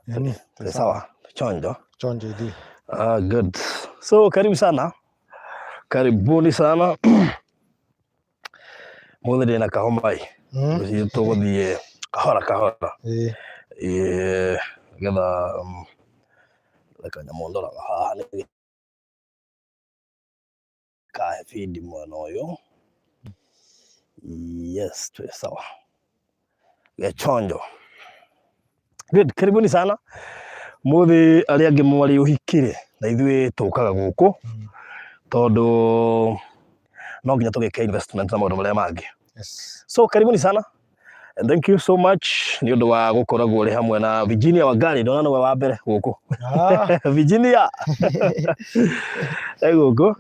Yani, sawa. Chonjo. Chonjo idi. Good. So karibu sana. Karibuni sana. Mudhiri na kahomai. Tuguthie kahora. Getha reka nyamondora haha ni kahe feed mwana uyu. Yes, tu sawa. Chonjo. Good, karibuni sana. Muthi ari angi mwari uhikire na ithui tukaga guku tondu no nginya tugike investment na maundu maria mangi. Yes. So karibuni sana and thank you so much ni undu wa gukoragwo ri hamwe na Virginia Wangari, ndona niwe wa mbere guku. Virginia guku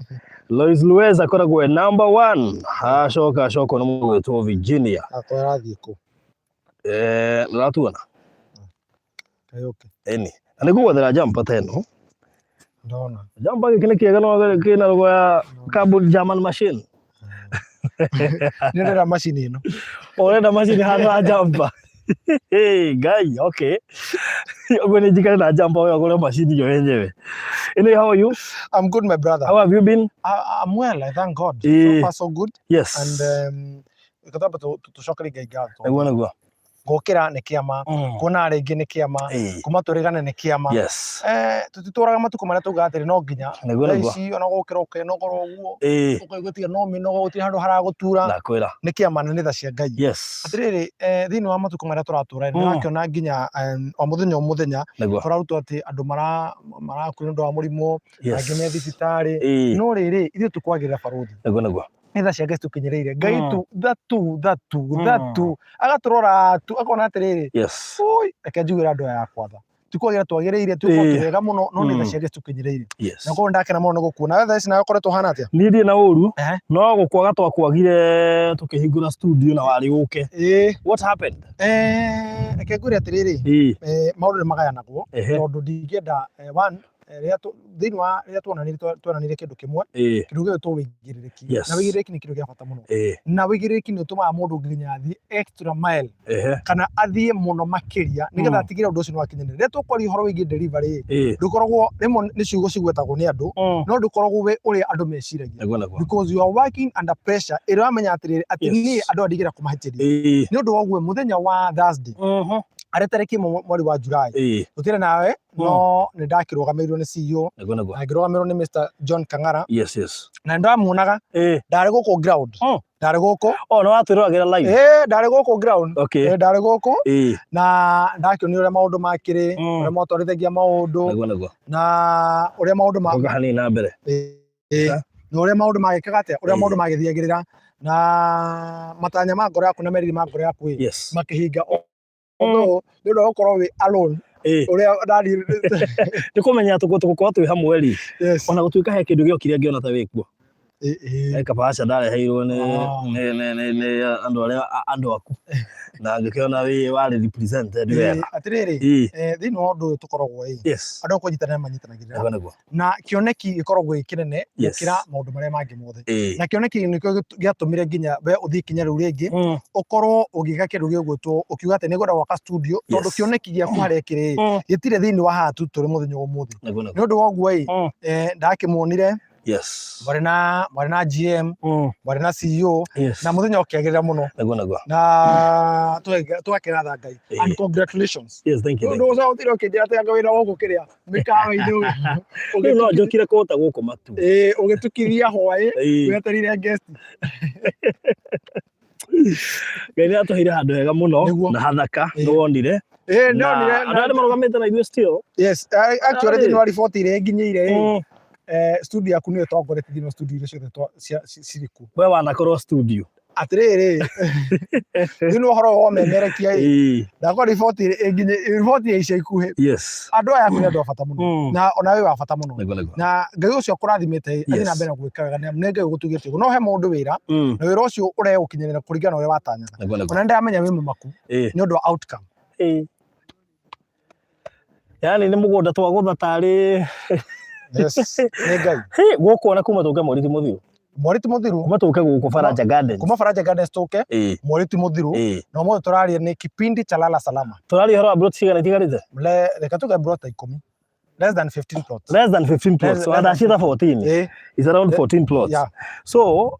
Lois Lueza akoragwo number 1 acoka no mwitwo Virginia Akorathie ku ratuona okay. Eni na niguothera jumper teno ndona jumper giki ni kiega no kina logo ya carbon German machine. Nenda machine ino Orenda machine hana jumper. Hey guy, okay. You're going to na jumper wewe kwa machine hiyo yenyewe. Anyway, how are you? I'm good, my brother. How have you been? I'm well, I thank God. So far so good. Yes. And ikataba tushokari gaigato. Egwana gukira ni kiama kuna ringi ni kiama kuma turigane ni kiama. Yes. Tutituraga matuko maria tugatiri no nginya ici ona gukira ukenogora uguo ukaigutia no minogo uti handu haragutura nakwira ni kiama na nitha cia Ngai. Yes. Atiriri thini wa matuko maria turatura ni wakiona nginya o muthenya turaruta ati andu marakwira ndo wa murimo angi me thibitari no riri ithu tukwagirira baruthi egwana nitha cia Ngai tukinyireire Ngai tu thatu agaturora tu akona atiriri yes oi akanjugira andu aya kwatha tukwagira twagireire tukokirega muno no nitha cia Ngai tukinyireire na ko ndakena muno gukuona wetha ici nayo koretwo hana atia ni ndie na uru no gukwaga twakwagire tukihingura studio na wari uke what happened akengure atiriri maundu ni magayanagwo tondu ndingienda one thini wa ria tuonanire kindu kimwe kindu gio tu wigiririki na wigiririki ni kindu gia bata muno na wigiririki ni utumaga mundu nginya athie extra mile kana athie muno makiria nigetha atigire undu ucio ni wakinyanira ria tukwari horo wigi delivery ndukoragwo rimo ni ciugo cigwetagwo ni andu no ndukoragwo we uria andu meciragia because you are working under pressure iramenya atiriri ati ni andu adigira kumahitiria ni undu wogwe muthenya wa Thursday aretareki mweri wa July utire nawe no ni ndakirugamirwo ni CEO na ngirugamirwo ni Mr John Kang'ara yes na ndamuonaga ndari guku ground ndari guku no watwiragira live ndari guku ground ndari guku na ndakionio uria maundu makiri uria motwarithagia maundu na uria maundu hani na mbere na uria maundu magikaga atia uria maundu magithiagirira na matanya ma ngoro yaku na meriri ma ngoro yaku makihinga no ndio ukorwo we alone uria ndari ndikumenya tugukorwo twi hamwe ri ona gutuika he kindu giokire ngiona ta wikuo kabasha ndareheirwo ni andu aku na ngikiona we wari represented wega atiriri thini wa undu tukoragwo andu kunyitanira manyitanagirira na kioneki gikoragwo ikinene gukira maundu maria mangi mothe na kioneki nikio giatumire nginya we uthii kinya riu ringi ukorwo ugiga kindu gigwitwo ukiuga ati nigwenda gwaka studio tondu kioneki giaku haria kiri gitire thini wa hatu turi muthenya umuthi ni undu wogwo ndakimuonire bari na GM bari na CEO na muthenya ukiagirira muno na twakiratha Ngai and congratulations. Thank you. Ndo uza utire ukijira ati wira woku kiria mikawa ino no njokire kota guku matu ugitukiria hwae weterire guest Ngai atuheire handu hega muno na hathaka no wonire ndonire andu marugamite na ithuĩ still actually thini wa report ire nginyire studio yaku niyo tongoretie thini wa studio ile ciothe ciriku we wanakorwo studio atiriri thini uhoro wa memerekia ndakwa report ya ica ikuhi andu aya ni andu a bata muno na ona we wa bata muno na Ngai ucio kurathimite athi na mbere gwikaga na nenge gutugite no he mundu wira na wira ucio ureukinyirira kuringana uria watanyaga ona ndamenya we mumaku ni undu wa outcome yani ni mugunda twagutha tari Ngai guku ona kuma tuke mweri muthiu mweri ti muthiru kuma tuke guku Faraja Gardens kuma Faraja Gardens tuke mweri ti muthiru no mo turaria ni kipindi cha lala salama turaria horo abroad cigana tigarite reka tuke abroad 10 less than 15 plots. Less than 15 plots. So that's 14. It's around 14 plots. Yeah. So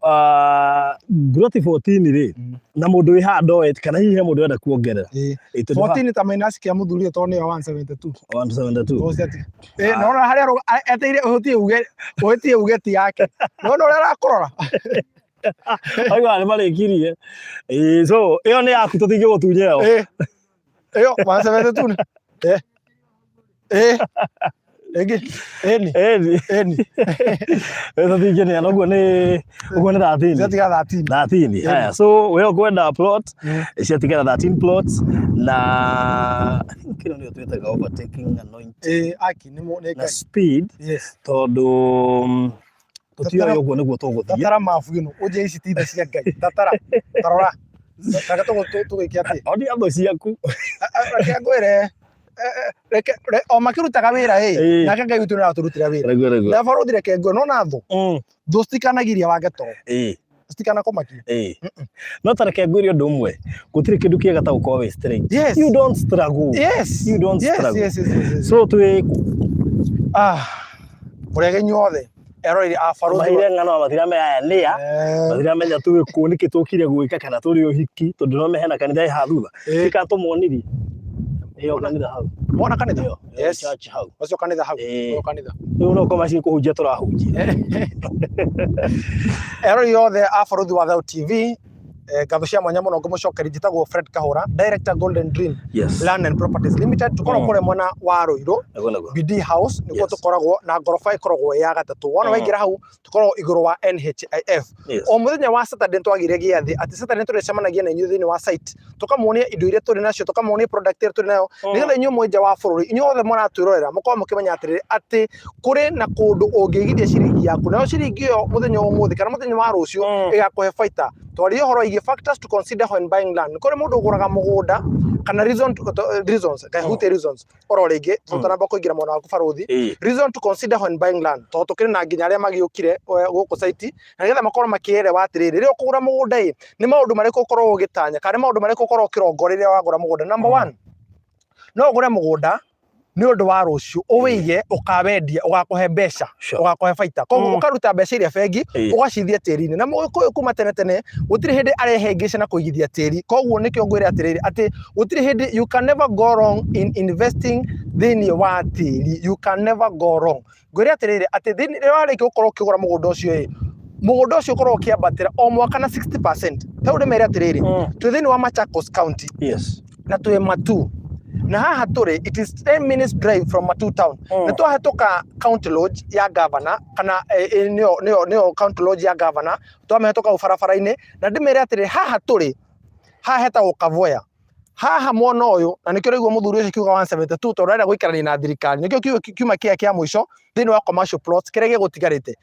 growth 14 ri na mundu wi hando kana hihi mundu enda kuongerera. 14 ta minus kia muthuri to ni 172. 172. No no haria eteire uhutie ugeti yake. No no arakorora. Aiwa ni marikirie. So iyo ni yaku tutinge gutunyeo. Iyo 172. Eni. Eso tigene anoguo ni 13. Zatiga 13. Haya, so wewe kwenda plot, isiatigana 13 plots na kile ndio tuitaga overtaking anointing. Aki ni mo na speed. Yes. Todo tutio yogo niguo tuguthia. Tatara mafuino, uje ici titha cia Ngai. Tatara. Tarora. Kaga tugikia ati. Odi ando ciaku. Reke ngwire o makirutaga wira nake Ngai witu niraturutira wira na baro direke ngo no na thu stikanagiria wage toro stikana komaki no tareke ngwiri undu umwe gutire kindu kiega ta uko we straight. You don't struggle. You don't struggle. So twi murege nyothe erori afaru mahire ngano mathira me aya nia mathira menya tu kuni kitukire gwika kana turi uhiki tondu no mehena kanitha ha thutha tika tumoniri iyo kanitha hau mona kanitha yes church hau wacio kanitha hau kanitha no koma ci kuhunjia turahunjia erori yothe afaruthi wa Thao TV gatho cia mwanya muno ngumucokeria njitagwo Fred Kahura, Director Golden Dream Land and Properties Limited. Tukoragwo kure mwena wa Ruiru BD House nikuo tukoragwo na ngorofa ikoragwo ya gatatu wona waingira hau tukoragwo iguru wa NHIF. O muthenya wa Saturday twagire giathi ati Saturday turicemanagia na inyuĩ thĩinĩ wa site tukamuonia indo iria turi nacio tukamuonia product iria turi nayo nigetha inyuĩ mwĩnja wa bũrũri inyuĩ othe mũratwĩrorera mũkorwo mũkĩmenya atĩrĩrĩ ati kuri na kũndũ ũngĩigithia ciringi yaku nayo ciringi ĩyo mũthenya ũmũthĩ kana mũthenya wa rũciũ ĩgakũhe baita. Twaria ũhoro wĩgiĩ factors to consider when buying land. Kore mundu uguraga mugunda kana reasons oro rĩngĩ tutanamba kũingira mwana waku baruthi reason to consider when buying land to tukire na nginya aria magiukire guku site na getha makorwo makierewa atiriri rĩrĩa ũkũgũra mũgũnda nĩ maũndũ marĩkũ ũkorwo ũgĩtanya kana maũndũ marĩkũ ũkorwo ũkĩrongo rĩrĩa wagũra mũgũnda. Number 1 no ũgũre mũgũnda ni undu wa ruciu uwige ukawendia ugakuhe mbeca ugakuhe baita koguo ukaruta mbeca iria bengi ugacithia tĩri-inĩ na mũgĩkũyũ kuma tene tene gũtirĩ hĩndĩ arehengeca na kũigithia tĩri koguo nĩkĩo ngwĩre atĩrĩrĩ atĩ gũtirĩ hĩndĩ you can never go wrong in investing thĩinĩ wa tĩri. You can never go wrong. Ngwĩre atĩrĩrĩ atĩ rĩrĩa warĩkia gũkorwo ũkĩgũra mũgũnda ũcio mũgũnda ũcio ũkorwo ũkĩambatĩra o mwaka na 60%. Ta ũrĩmere atĩrĩrĩ twĩ thĩinĩ wa Machakos County na twĩ Matu na haha turi it is 10 minutes drive from Matu town na twahetoka county lodge ya governor kana nio county lodge ya governor twamehetoka ubarabara-inĩ na ndimere atĩrĩ haha turi haha hetagwo Kavoya haha mwona ũyũ na nĩkĩo rĩguo mũthuri ũcio kiuga 172 tondũ arenda gũikarania na thirikari nĩkĩo kiuma kĩa mũico thĩinĩ wa commercial plots kĩrĩa gĩgũtigarĩte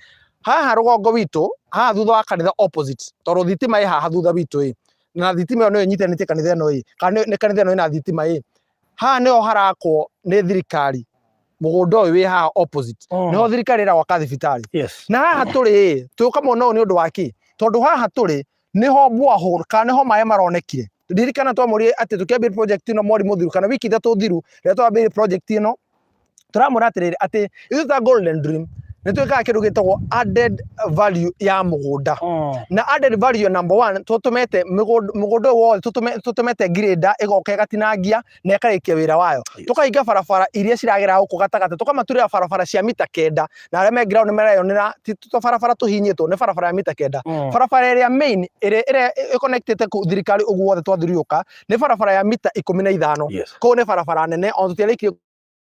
haha rũgongo witũ haha thutha wa kanitha opposite tondũ thitima haha thutha witũ na thitima ĩyo nĩyo ĩnyitanĩtie kanitha ĩno kana nĩ kanitha ĩno ĩna thitima haha nĩho harakwo nĩ thirikari mũgũnda ũyũ wĩ haha opposite nĩho thirikari ĩragwaka thibitarĩ na haha tũrĩ tũkamona ũũ nĩ ũndũ wa kĩ tondũ haha tũrĩ nĩho borehole kana nĩho maĩ maronekire. Ndirikana twamũrie atĩ tũkĩambia project ĩno mweri mũthiru kana wiki ithatũ thiru rĩrĩa twambĩrĩirie project ĩno tũramũra atĩrĩrĩ atĩ ithuĩ ta Golden Dream nĩ twĩkaga kĩndũ gĩtagwo added value ya mũgũnda na added value number 1 tũtũmete mũgũnda wothe tũtũmete grader ĩgoka ĩgatinangia na ĩkarĩkia wĩra wayo tũkahinga barabara iria ciragera gũkũ gatagatĩ tũkamaturĩra barabara cia mita 9 na arĩa me ground nĩmareyonera ti barabara tũhinyĩtwo nĩ barabara ya mita 9 barabara ĩrĩa main ĩrĩa ĩconnectĩte thirikari ũguo wothe twathuriũka nĩ barabara ya mita 15 koguo nĩ barabara nene o tũtiarĩkirie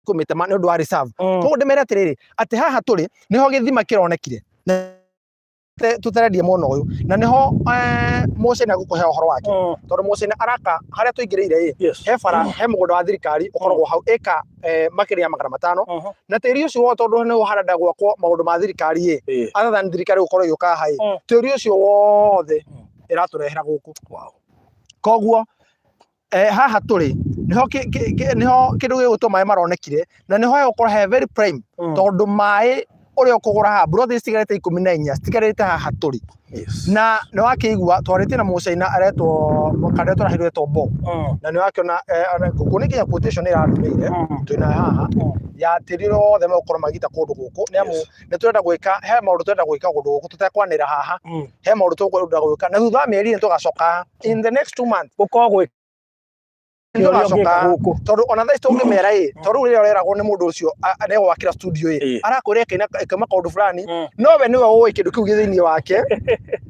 kumitema nĩ ũndũ wa reserve koguo ndĩmere atĩrĩrĩ atĩ haha tũrĩ nĩho gĩthima kĩronekire tũtarendie mwena ũyũ na nĩho Mũcene agũkũhe ũhoro wake tondũ Mũcene araka harĩa tũingĩrĩire he bara he mũgũnda wa thirikari ũkoragwo hau ĩka makĩria ya 500 na tĩri ũcio wothe tondũ nĩho harenda gwakwo maũndũ ma thirikari other than thirikari gũkorwo ĩgĩũka haha tĩri ũcio wothe ĩratũrehera gũkũ koguo haha tũrĩ niho kĩndũ gĩgũtũma maĩ maronekire na niho hegũkorwo he very prime tondũ maĩ uri okugura ha brothers tigarete 14 tigarete ha turi na no akigwa twarite na mucaina aretwo mukande twarahirwe tombo na ni wakiona gukunikia quotation ira ndumire twina haha ya tiriro the mokoro magita kundu guku ni amu ni turenda gwika he maundu turenda gwika kundu guku tutekwanira haha he maundu turenda gwika na thutha mieri ni tugacoka in the next 2 months gukorwo tondu ona thaa ici tungimera tondu riria ureragwo ni mundu ucio negwakira studio arakwira ikama kaundu fulani nowe niwe uwi kindu kiu githiini wake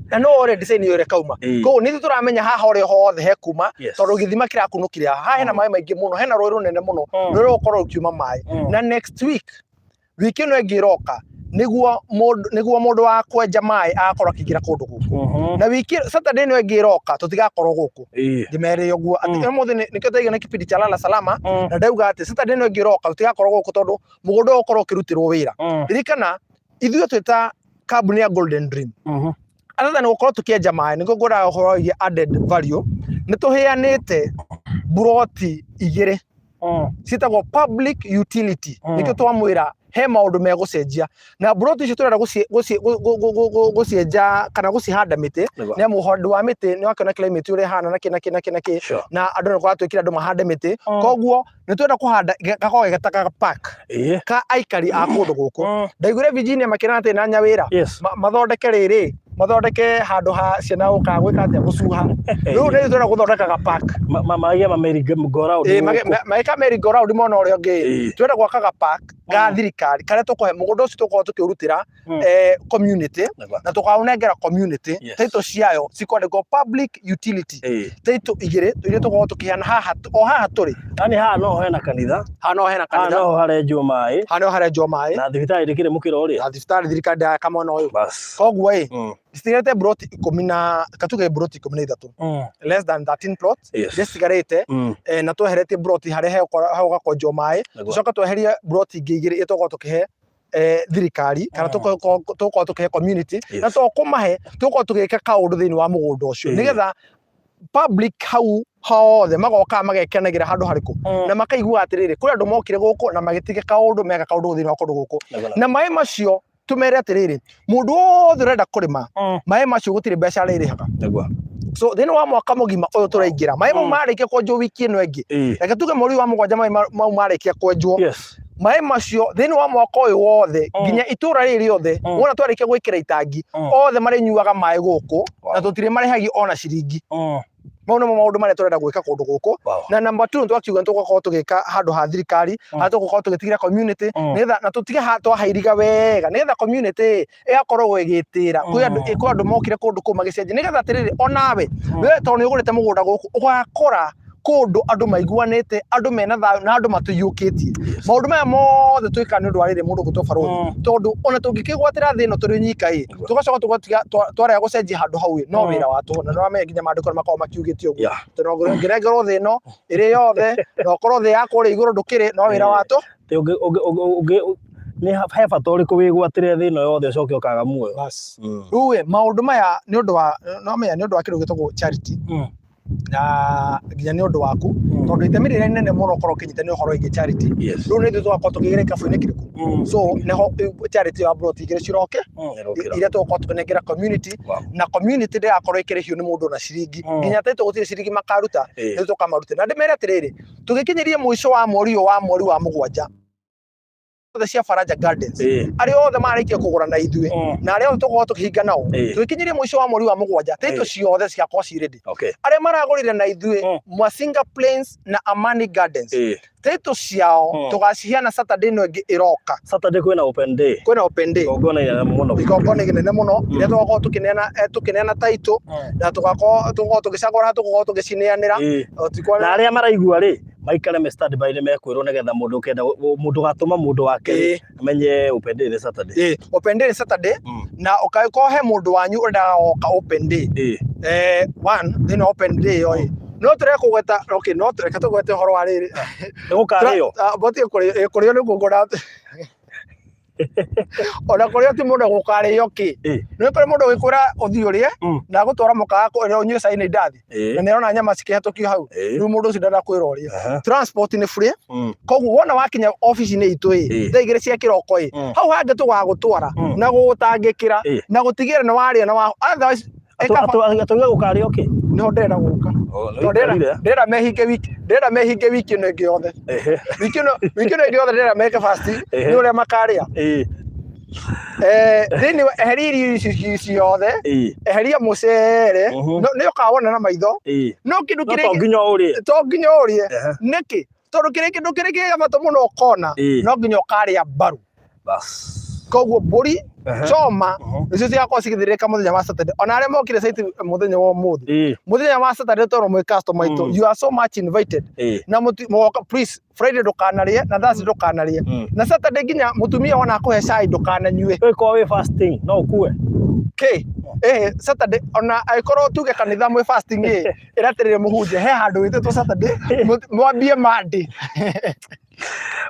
na no already design yo rekauma ko ni turamenya haha uri hothe he kuma tondu githima kirakunukire haha hena mai maingi muno hena roi runene muno ruri ukorwo ukiuma mai na next week wiki no ngiroka niguo mundu wa kwenja mai akorwo akigira kundu guku na wiki Saturday no ngiroka tutigakorwo guku ndimere yoguo ati muthe nikio taiga na kipindi cha lala salama na ndauga ati Saturday no ngiroka tutigakorwo guku tondu mugundu ukorwo kirutirwo wira ririkana ithuĩ twita kambuni ya Golden Dream other than gukorwo tukienja mai niguo ngura uhoro ya added value nituheanite buroti igire citagwo public utility nikio twamwira he maundu megucenjia na buroti icio turenda gucienja kana gucihanda miti ni amu hondu wa miti ni wakiona climate uri hana na kina na andu ni kwatwikira andu mahande miti koguo ni turenda kuhanda gakorwo getaka park ka aikari a kundu guku ndaigure Virginia makina ati na nyawira mathondeke riri mathondeke handu ha ciana uka gwika atia gucuha riu ni turenda guthondeka ga park magia merry go round maika merry go round mona uri ongi turenda gwaka ga park ga thirikari kare tukuhe mugundu ucio tukorwo tukirutira community na tukaunengera community taito ciayo cikwandikwo public utility taito igire iria tukorwo tukiheana haha turi yani haha no hena kanitha haha no harenjwo mai na thibitari ndikire mukira uri na thibitari thirikari kama no uyu koguo Stigarete broti 10 na katuge broti 13 less than 13 plots stigarete na tweherete broti hare he ugakonjwo mai coka tweherie broti ngigire itogwo tukihe thirikari kana tuko tukihe community na tukumahe tuko tugika kaundu thiini wa mugundu ucio nigetha public hothe magoka magekenagira handu hariku na makaigua atiriri kuri andu mokire guku na magitige kaundu mega kaundu thiini wa kundu guku na mai macio tumere atiriri mundu wothe urenda kurima mai macio gutire mbeca aririhaga so thiini wa mwaka mugima uyu turaingira mai mau marikia kwenjwo wiki ino ingi reke tuge mweri wa mugwanja mai mau marikia kwenjwo mai macio thiini wa mwaka uyu wothe nginya itura riri othe wona twarikia gwikira itangi othe mari nyuaga mai guku na tutire marihagi ona ciringi mau nimo maundu maria turenda gwika kundu guku na number 2 twakiuga tugakorwo tugika handu ha thirikari tugakorwo tugitigira community nigetha na tutige twahairiga wega nigetha community igakorwo igitira kwi andu mokire kundu ku magicenjia nigetha atiriri onawe we tondu ugurite mugunda guku ugakora kundu andu maiguanite andu mena thayu na andu matuyukitie maundu maya mothe twika ni undu wa riri mundu gutobarwo tondu ona tungikigwatira thino turi nyika tugacoka tugatiga twarega gucenjia handu hau no wira watu na no amenye nginya mandiko makao makiugitio guo tondu ngirengerwo thino iri yothe na okorwo thi yako ri iguru ndukiri no wira watu ni he bata uriku wigwatire thino yothe ucoke ukaga muoyo bas riu maundu maya ni undu wa no amenye ni undu wa kindu gitagwo charity na nginya ni undu waku tondu itemi riria inene muno korwo kinyitani uhoro igi charity riu ni tugakorwo tukigira kabu-ini kiriku so neho charity ya broti igire ciroke iria tugakorwo tukinengera community na community ndigakorwo ikirihio ni mundu na ciringi nginya taito gutire ciringi makaruta ni tukamarute na ndimere atiriri tugikinyirie mwisho wa mweri wa mugwanja cia Faraja Gardens ari othe marikia kugura na ithue na ari othe tukorwo tukihinga nao tukikinyirie mwisho wa mweri wa mugwanja taito ciothe ciakorwo ci ready ari maragurire na ithue Mwasinga Plains na Amani Gardens taito ciao tugacihiana Saturday no ingi iroka Saturday kwina open day igongona inene muno iria tugakorwo tukineana taito na tugakorwo tugicagura tugakorwo tugicineanira na aria maraigua ri maikare me stand by ni mekwirwo nigetha mundu kenda mundu gatuma mundu wake amenye open day ni Saturday open day ni Saturday na ukaiko he mundu wanyu urenda oka open day one then open day oi no tureka kugweta no tureka tugwete horo wa riri nigukario boti kurio ni ngungura ona kuri ati mundu gukare yoki no kuri mundu wikura uthiurie na gutwara mukaga ko ero nyue saini ndathi na nerona nyama cikihatukio hau riu mundu ucio ndana kwiroria transport ni free koguo wona wakinya office ni itu thaa igiri cia kiroko hau hange tugagutwara na gutangikira na gutigira na waria na otherwise atuga gukare yoki no ndera guka ndera mehinge wiki ino ingi yothe wiki ino ingi yothe ndera meke fast ni uria makaria thini eheria irio ciothe eheria mucere ni ukawona na maitho no kindu kiri to nginya urie niki tondu kiri kindu kiri kigabato muno ukona no nginya ukaria mbaru bas koguo mburi choma nicio cigakorwo cigithirika muthenya wa Saturday ona aria mokire site muthenya wa umuthi muthenya wa Saturday toro mwe customer itu you are so much invited na please Friday ndukanarie na Thursday ndukanarie na Saturday nginya mutumia wana akuhe cai ndukananyue wiko we fasting no ukue Saturday ona aikorwo tuge kanitha mwe fasting iratirire muhunje he handu wititwo Saturday mwambie Monday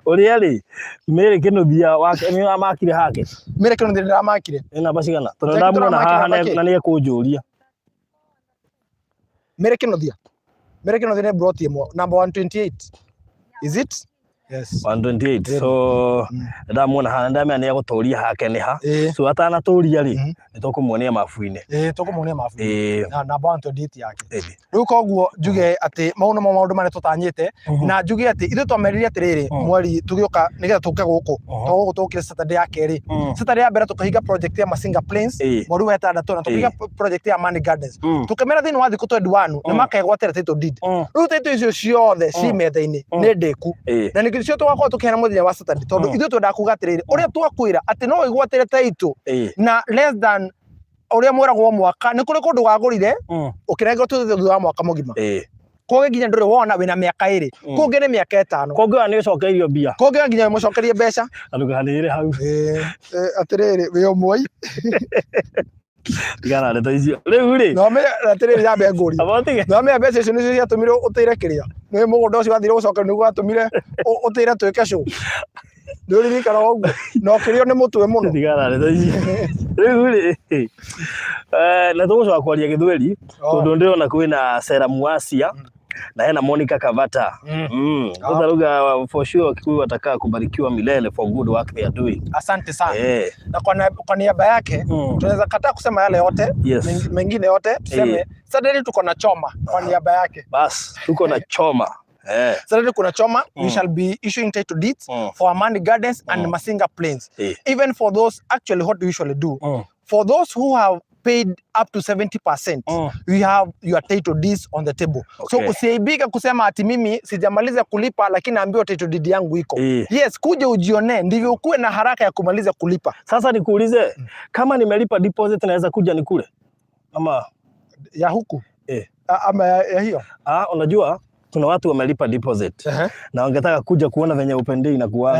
uria ri mere kinuthia wake ni amakire hake mere kinuthia ndiramakire ina bacigana tondu ndamuona haha na ni ekunjuria mere kinuthia ni brought him number 128 is it yes 128 so ndamuona haha ndamenya ni eguturia hake ni ha so atana turia ri ni tukumuonia mafu-ini tukumuonia mafu-ini na number 128 yake riu koguo njuge ati maundu mane tutanyite na njuge ati ithu twameririe atiriri mweri tugioka nigetha tuke guku tukire Saturday ya keri Saturday ya mbere tukahinga project ya Masinga Plains mweri wa gatandatu na tukahinga project ya Money Gardens tukemera thini wa thiku 21 ni makegwatira title deed riu title icio ciothe ci metha-ini ni ndiku na nicio tugakorwo tukihena muthenya wa Saturday tondu ithu twendaga kuga atiriri uria twakwira ati no igwatire title na less than uria mwiragwo mwaka ni kuri kundu gagurire ukirenga thutha wa mwaka mugima koge nginya nduri wona wina miaka iri kungi ni miaka 5 koge ni ucokeirio mbia koge nginya mucokerie mbeca aruganire hau atiriri wi umwe tigana ndeto icio riu ri no me atiriri ya nguri no me mbeca icio nicio ciatumire utire kiria ni mugunda ucio wathire gucoka ni gwatumire utire twike show nduri kana ogu no kirio ni mutwe muno tigana ndeto icio riu ri na tugucoka kwaria githweri tondu ndirona kwina Sera Muasia na hena Monica Kavata utaruga for sure Kikuyu watakaa kubarikiwa milele for good work they are doing. Asante sana na kwa niaba yake tunaweza kataa kusema yale yote mengine yote tuseme Saturday tuko na choma kwa niaba yake bas tuko na choma Saturday kuna choma we shall be issuing title deeds for Money Gardens and Masinga Plains even for those actually what we usually do for those who have paid up to 70% we have your title deeds on the table so usiaibika kusema ati mimi sijamaliza kulipa lakini naambiwa title deed yangu iko yes kuja ujione ndivyo ukuwe na haraka ya kumaliza kulipa. Sasa nikuulize kama nimelipa deposit naweza kuja nikule ama ya huku ama ya hiyo unajua kuna watu wamelipa deposit na wangetaka kuja kuona venye upendei inakuwa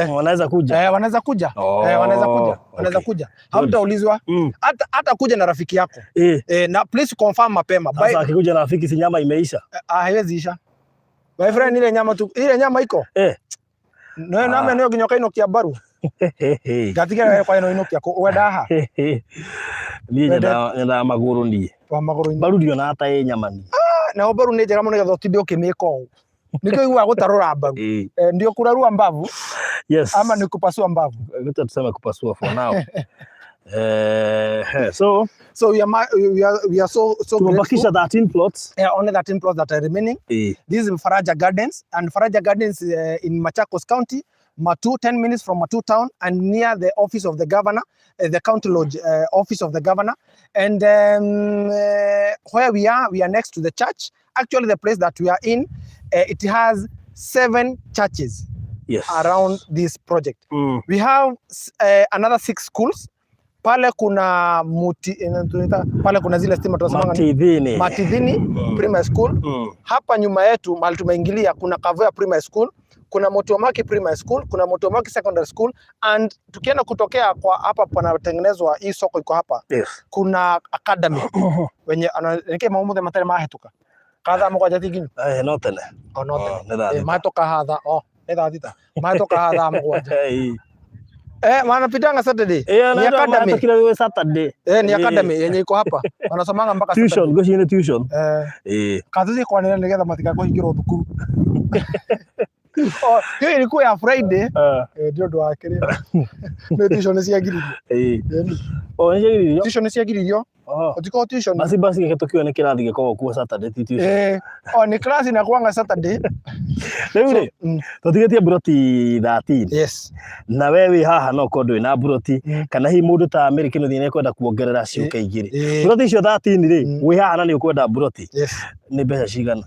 wanaweza kuja wanaweza kuja wanaweza kuja hautaulizwa hata kuja na rafiki yako na please confirm mapema. Sasa akikuja na rafiki si nyama imeisha haiwezi isha my friend ile nyama iko no na mimi nginyoka inokia baru gatika kwa inokia ko wenda ha ni nyama maguru ni baru ndio na hata nyama ni na obaru ni njega muno getho utinde ukimika u niko igwa gutarura mbavu ndio kurarua mbavu ama ni kupasua mbavu tuseme kupasua for now so we are so tumebakisha 13 plots only 13 plots that are remaining this is Faraja Gardens and Faraja Gardens in Machakos County Matu 10 minutes from Matu town and near the office of the governor the county lodge office of the governor and where we are next to the church actually the place that we are in it has 7 churches around this project we have another 6 schools pale kuna pale kuna zile stima tunasema Matidhini Primary School hapa nyuma yetu mahali tumeingilia kuna Kavoya Primary School kuna Motomaki Primary School kuna Motomaki Secondary School and tukienda kutokea kwa hapa panatengenezwa hii soko iko hapa kuna academy wenye anake maumuthe matare mahituka kadha mgoja tiginyu notene matoka hadha netha thita matoka hadha mgoja Wanapitanga Saturday. Ni academy. Kila wewe Saturday. Ni academy yenye iko hapa. Wanasomanga mpaka tuition, goshine tuition. Kazi kwa nini nigetha matika kuhingirwo thukuru. Hiyo ilikuwa ya Friday. Ndio ndo akiri. Ndio tuition ciagiririo. Ciagiririo. Tuition ciagiririo. Utiko tuition. Basi gĩkĩtũkio nĩ kĩrathi gĩkoragwo kuo Saturday tuition. Ni class inakuanga Saturday. Rĩu rĩ, tũtigĩtie buroti 13. Yes. Na wewe haha no kondo ina buroti kana hi mũndũ ta America no thine kwenda kuongerera ciũka igĩrĩ. Buroti icio 13 rĩ, wĩ haha na nĩ ũkwenda buroti. Yes. Nĩ mbeca cigana?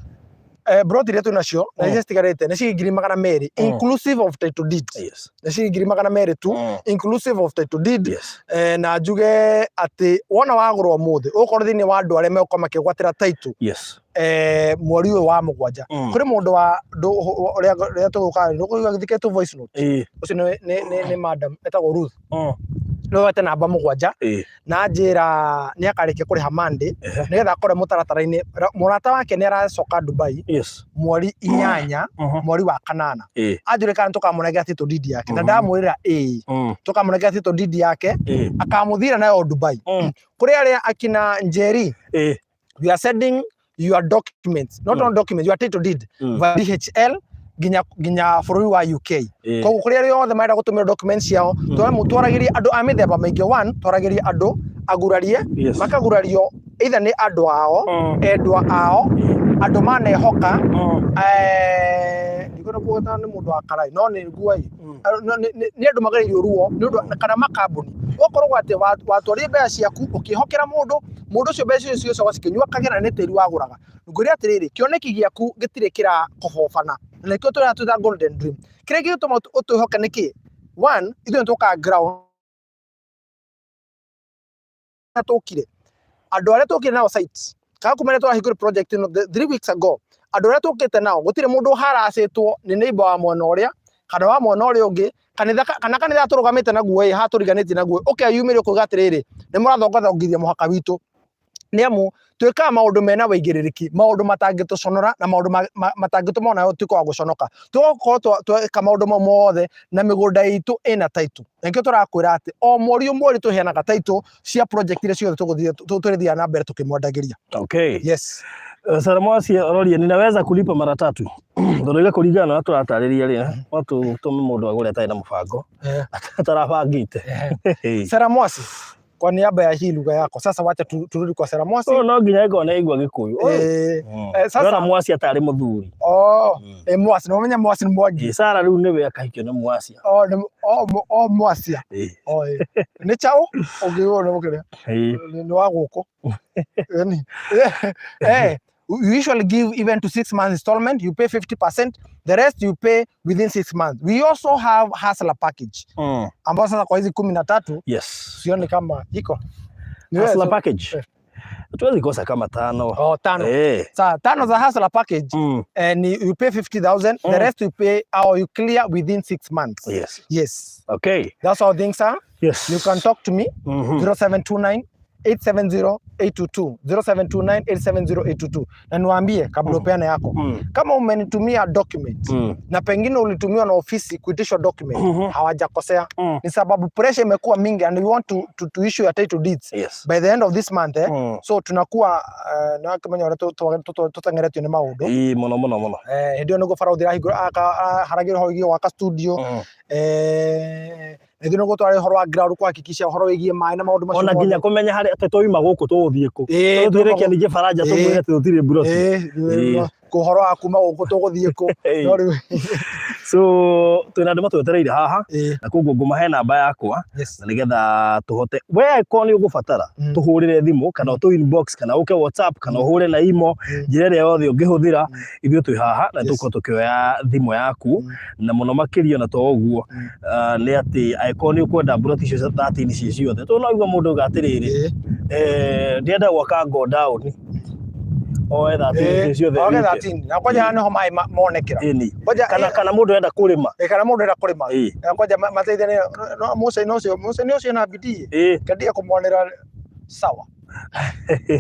Buroti iria tunacio na iria citigarĩte nĩ ciringi 200 inclusive of title deed. Yes. Nĩ ciringi 200 tu inclusive of title deed. Na njuge atĩ wona wagũrwo mũthĩ ũkorwo thĩinĩ wa andũ arĩa megũkorwo makĩgwatĩra title. Yes. Mweri ũyũ wa mũgwanja kũrĩ mũndũ wa ũrĩa tũgũka nĩ gũthikĩtwo voice note ũcio nĩ madam etagwo Ruth no wete namba mũgwanja na njĩra nĩ akarĩkia kũrĩha Monday nĩgetha akore mũtaratara-inĩ mũrata wake nĩ aracoka Dubai mweri 8 mweri wa 8 anjũrĩ kana tũkamũnengera title deed yake na ndamwĩrĩra tũkamũnengera title deed yake akamũthira nayo Dubai kũrĩ arĩa akina Njeri we are sending your documents, not on documents, your title deed via DHL ginya bũrũri wa UK. Koguo kũrĩ arĩa othe marenda gũtũmĩra documents ciao twaragĩria andũ a mĩthemba mĩingĩ. One, twaragĩria andũ agurarie makagurario either nĩ andũ ao endwa ao andũ manehoka ndikona kuota nĩ mũndũ wa karai no nĩ nguai nĩ andũ magereirio ruo nĩ ũndũ kana makambuni ũkorwo atĩ watwarire mbeca ciaku ũkĩhokera mũndũ ũcio mbeca icio ciothe cikinyua kagera nĩ tĩri wagũraga ngũria atĩrĩrĩ kĩoneki gĩaku gĩtirĩ kĩra kũhobana na nĩkĩo tũrĩa golden dream kĩrĩa gĩtũma ũtũhoke nĩkĩ one ithuĩ nĩtũkaga ground tũkire andũ arĩa tũkire nao site kana kumene twahingũra project ĩno 3 weeks ago andũ arĩa tũkĩte nao gũtirĩ mũndũ haracĩtwo nĩ neighbor wa mwena ũrĩa kana wa mwena ũrĩa ũngĩ kanitha tũrũgamĩte naguo hatũriganĩtie naguo ũkeyumĩria kuuga atĩrĩrĩ nĩ mũrathongathongithia mũhaka witũ nĩ amu twĩkaga maũndũ mena wĩigĩrĩrĩki maũndũ matangĩtũconora na maũndũ matangĩtũma ona tuĩke wa gũconoka tũgũkorwo twĩka maũndũ mau mothe na mĩgũnda itũ ĩna title nĩkĩo tũrakwĩra atĩ o mweri tũheanaga title cia project iria ciothe tũrĩthiaga na mbere tukimwandagĩria. Okay. Yes. Saramwasi roria ninaweza kulipa mara tatu ndoroiga kuringana na turatarĩria rĩ watu tume mũndũ agũre atarĩ na mũbango atarabangĩte. Saramwasi kwa niaba ya hii lugha yako sasa wacha turudi kwa Saramwasi. No nginya ego na igwa Gikuyu. Sasa mwasi atari muthuri. Mwasi no menya mwasi ni mwangi. Sara riu niwe akahikio na mwasi. Mwasi. Ni chao ogiona mukire. Ni wa guko. You usually give even to 6 months installment, you pay 50%, the rest you pay within 6 months. We also have hustler package. Ambao sasa kwa hizi 13, yes. Sioni kama iko. Hustler package. Tuwezi kosa kama 5. 5. Sasa 5 za hustler package, and you pay 50,000, the rest you pay or you clear within 6 months. Yes. Yes. Okay. That's how things are. Yes. You can talk to me 0729 870-822 0729-870-822 na niwaambie kabla upeane yako kama umenitumia document na pengine ulitumiwa na ofisi kuitishwa document hawajakosea ni sababu pressure imekuwa mingi and we want to issue a title deeds by the end of this month so tunakuwa na kama nyora tutangeretio ni maundu mono ndio nego faraudira haragiro hoigio waka studio ndio nego twari horo wa ground kuhakikisha horo wigie mai na maundu macio ona nginya kumenya hari atetoima guku tuthie ku tuthireke nije faraja tumwire tutire buroti kuhoro akuma guku tuguthie ku so twina nduma twetereire haha na koguo ngumahe namba yakwa na nigetha tuhote we ko ni ugubatara tuhurire thimu kana tu inbox kana uke WhatsApp kana uhure na imo njira ĩrĩa yothe ũngĩhũthĩra ithuĩ twĩ haha na tuko tukioya thimu yaku na muno makirio na to ũguo nĩ atĩ ko ni ukwenda buroti icio 13 icio ciothe tu no igua mũndũ gatirĩrĩ ndienda gwaka go down oetha atĩ ciothe oge 13 na kwaja hano ho mai monekera kana mũndũ enda kũrĩma kana mũndũ enda kũrĩma kwaja mateithanie no Musa ni ucio na bidii kadia kũmonera sawa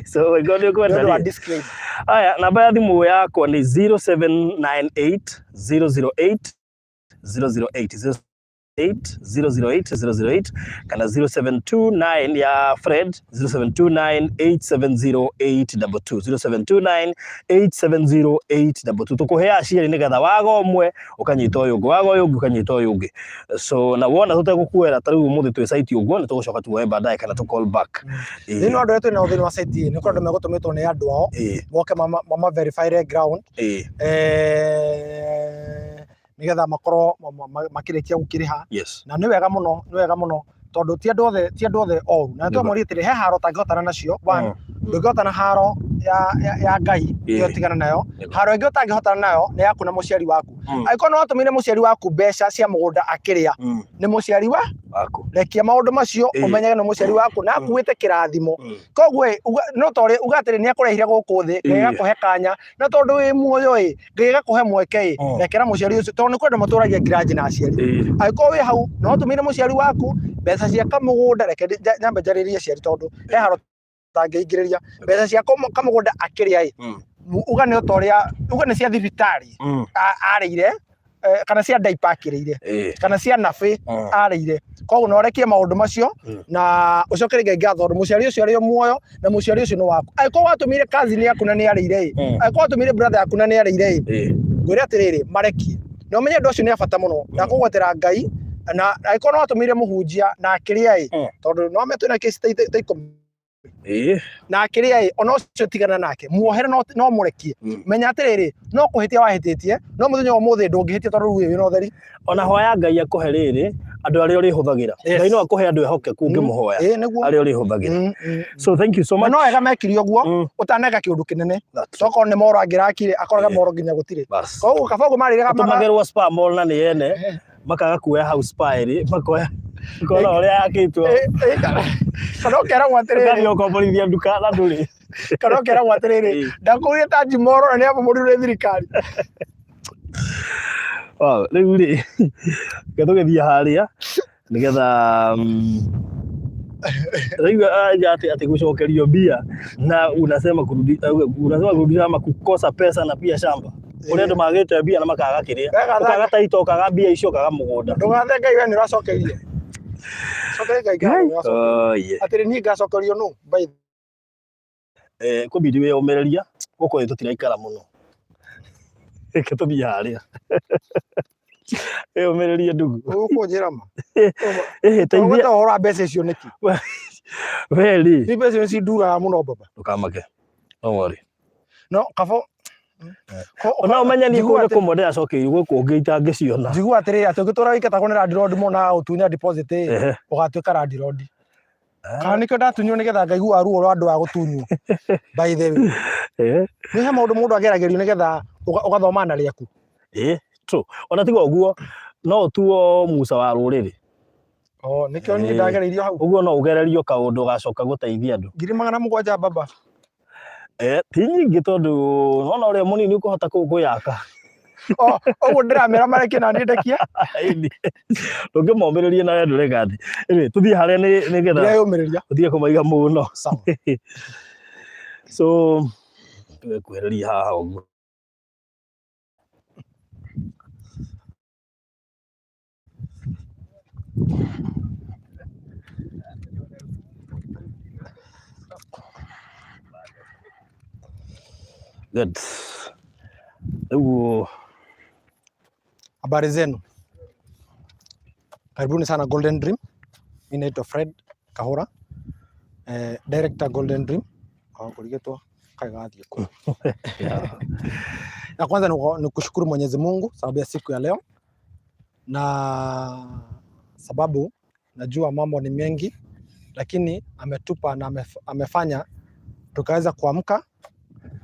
so we go kwenda aya namba ya thimu yakwa ni 0798 008 008 008 kana 0729 ya Fred 0729870822 0729870822 tukuhea ciari nigetha wagomwe ukanyita uyu ungi wago uyu ungi ukanyita uyu ungi so na wona tutekukwera tariu umuthi twi site uguo ni tugucoka tuoe baadaye kana tu call back no ndo yetu na uthini wa site ni ndo megutumitwo ni andu ao moke mama verify ground nigetha makorwo makirikia gukiriha na ni wega muno tondu ti andu othe oru na twamuri atiri he haro tangihotana nacio one ndungihotana haro ya ngai iyo tigana nayo haro ingi utangihotana nayo ni yaku na muciari waku angĩkorwo no watumire muciari waku mbeca cia mugunda akiria ni muciari waku rekia maundu macio umenyage no muciari waku na akuite kirathimo koguo no tore ugatire ni akurehire guku thi ngega kuhe kanya na tondu wi muoyo ngega kuhe mweke rekera muciari ucio tondu ni kwenda maturagia grudge na aciari angĩkorwo wi hau no watumire muciari waku mbeca cia kamugunda reke nyambe njaririe aciari tondu he haro tangĩingĩrĩria mbeca cia kamugunda akiria uga ni utoria uga ni cia thibitari arĩire kana cia diaper akĩrĩire kana cia nabe arĩire koguo no rekie maundu macio na ucokerie ngai ngatho muciari ucio ari muoyo na muciari ucio no waku angĩkorwo watumire cousin yaku na ni arĩire angĩkorwo watumire brother yaku na ni arĩire ngwĩre atirĩrĩ marekie no menye ndu ucio ni abata muno na kugwetera ngai na angĩkorwo no watumire muhunjia na akiria tondu no metwe na case na akiria ona ucio tigana nake muohere no murekie menya atiriri no kuhitia wahititie no muthenya wa muthi ndungihitia tondu wi no theri ona hoya ngai akuhe riri andu ari uri huthagira ngai no akuhe andu ehokeku ungimuhoya ari uri huthagira so thank you so much no ega mekirio guo utaneka kiundu kinene toko ni moro angirakire akoraga moro nginya gutire koguo kabogo mariraga magerwo spa mall na ni yene makaga kuoya house spa iri makoya kola ore yakitwo kana kera mwatiriri ngani ukomborithia nduka na nduri kana kera mwatiriri ndakuria ta jimoro na ni abo muri thirikari riu ri gatugethia haria nigetha riu ati gucokerio mbia na unasema kurudisha ama kukosa pesa na pia shamba uri andu magite mbia na makaga kiria ukaga taito ukaga mbia icio ukaga mugunda ndugathe ngai we ni uracokeirie atiri ni ngacokerio no by kubidi we umereria guko tutiraikara muno eke tuthie haria umereria ndugu ukunjira ma teithia ora mbeca icio niki weli ni mbeca icio ndura muno baba ukamake no worry no kabo ona umenya ni kuone kumode acokeirio guku ngiita ngiciona jigu atiriri ati ugitura wiketa kunira road mona utunya deposit ugatuika rad road kana nikio ndatunyo nigetha ngaigua ruo rwa andu a gutunywo by the way ni he maundu ageragerio nigetha ugathoma na riaku true ona tiga uguo no utuo musa wa ruriri nikio ni ndagereirio hau uguo no ugererio kaundu gacoka guteithia andu 700 baba ti nyingi tondu nona uria munini ukuhota kuyaka oguo ndiramera mareke na nindekia ndungimomiririe na wendu regathi tuthie haria nigetha yaumiria tuthie kumaiga muno so twekwereria haha uguo good. Habari zenu. Karibuni sana Golden Dream. Mimi naitwa Fred Kahura. Director Golden Dream. Kuligetwa kagathi kwa. Na kwanza ni kushukuru Mwenyezi Mungu sababu ya siku ya leo. Na sababu najua mambo ni mengi lakini ametupa na amefanya tukaweza kuamka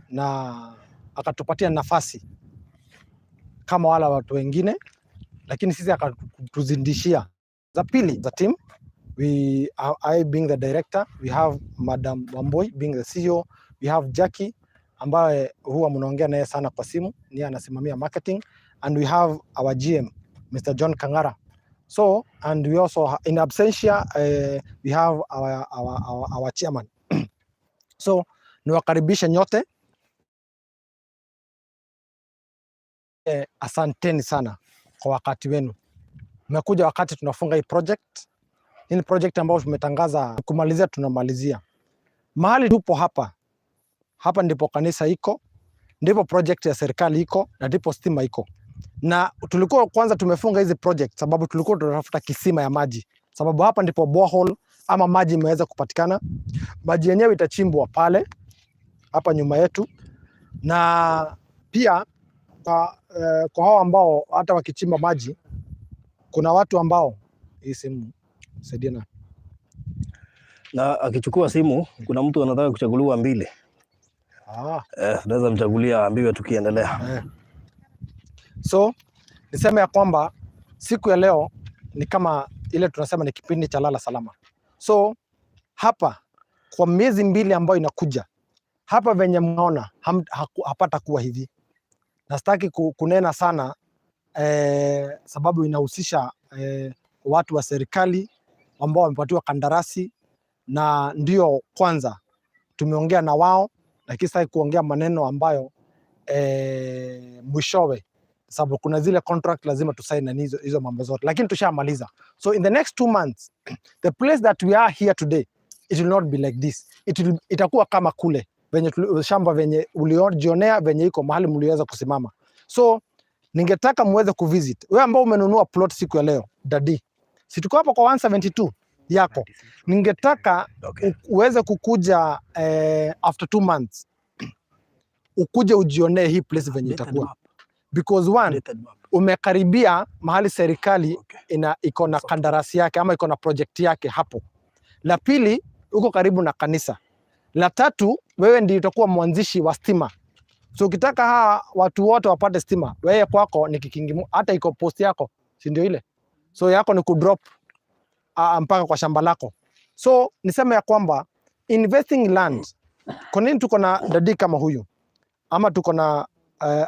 na akatupatia nafasi kama wala watu wengine, lakini sisi akatuzindishia. Za pili za team, I being the director, we have Madam Wamboi being the CEO, we have Jackie ambaye huwa mnaongea naye sana kwa simu, ni anasimamia marketing, and we have our GM Mr. John Kangara. So and we also in absentia we have our chairman. So niwakaribisha nyote. Asanteni sana kwa wakati wenu. Mmekuja wakati tunafunga hii project. Hii project ambayo tumetangaza kumalizia, tunamalizia. Mahali tupo hapa ndipo kanisa iko, ndipo project ya serikali iko, na ndipo stima iko. Na tulikuwa kwanza tumefunga hizi project sababu tulikuwa tunatafuta kisima ya maji, sababu hapa ndipo borehole ama maji imeweza kupatikana. Maji yenyewe itachimbwa pale hapa nyuma yetu, na pia kwa hao ambao hata wakichimba maji, kuna watu ambao hii simu saidiana na akichukua simu, kuna mtu anataka kuchaguliwa mbili. Naweza mchagulia ambiwe tukiendelea. So niseme ya kwamba siku ya leo ni kama ile tunasema ni kipindi cha lala salama. So hapa kwa miezi 2 ambayo inakuja, hapa venye mnaona hapata kuwa hivi. Na sitaki kunena sana sababu inahusisha watu wa serikali ambao wamepatiwa kandarasi, na ndio kwanza tumeongea na wao, lakini sasa kuongea maneno ambayo mwishowe, sababu kuna zile contract lazima tusaini na hizo mambo zote, lakini tushamaliza. So in the next 2 months the place that we are here today, it will not be like this. Itakuwa kama kule venye shamba venye uliojionea venye iko mahali mliweza kusimama. So ningetaka muweze kuvisit. Wewe ambao umenunua plot siku ya leo, dadi, si tuko hapa kwa 172 yako, ningetaka uweze kukuja after 2 months ukuje ujionee hii place venye itakuwa, because one, umekaribia mahali serikali iko na kandarasi yake ama iko na project yake hapo. La pili, uko karibu na kanisa. La tatu, wewe ndio utakuwa mwanzishi wa stima. So ukitaka watu wote wapate stima, wewe kwako ni kikingi, hata iko post yako, si ndio ile? So yako ni kudrop mpaka kwa shamba lako. So niseme ya kwamba investing land, kwa nini tuko na dadi kama huyu ama tuko na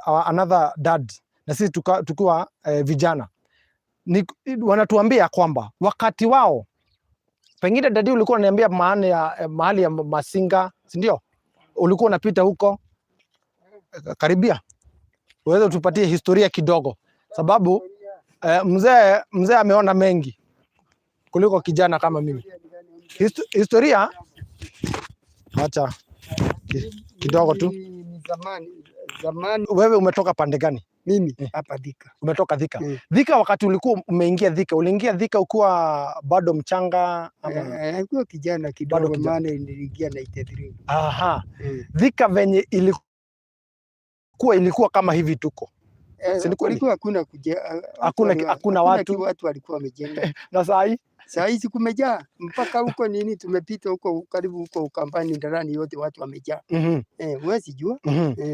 another dad na sisi tukiwa vijana, wanatuambia kwamba wakati wao, pengine dadi ulikuwa unaniambia mahali ya Masinga, si ndio? Ulikuwa unapita huko, karibia uweze tupatie historia kidogo, sababu mzee ameona mengi kuliko kijana kama mimi. Historia acha kidogo tu. Zamani. Wewe umetoka pande gani? Mimi hapa Thika. Umetoka Thika. Thika, wakati ulikuwa umeingia Thika, uliingia Thika ukiwa bado mchanga ama ukiwa kijana kidogo? Maana niliingia 93. Aha. Thika venye ilikuwa kama hivi tuko. Kulikuwa hakuna watu walikuwa wamejenga. Na saa hizi kumejaa mpaka huko nini, tumepita huko karibu huko Ukambani ndani yote watu wamejaa. Huwezi jua.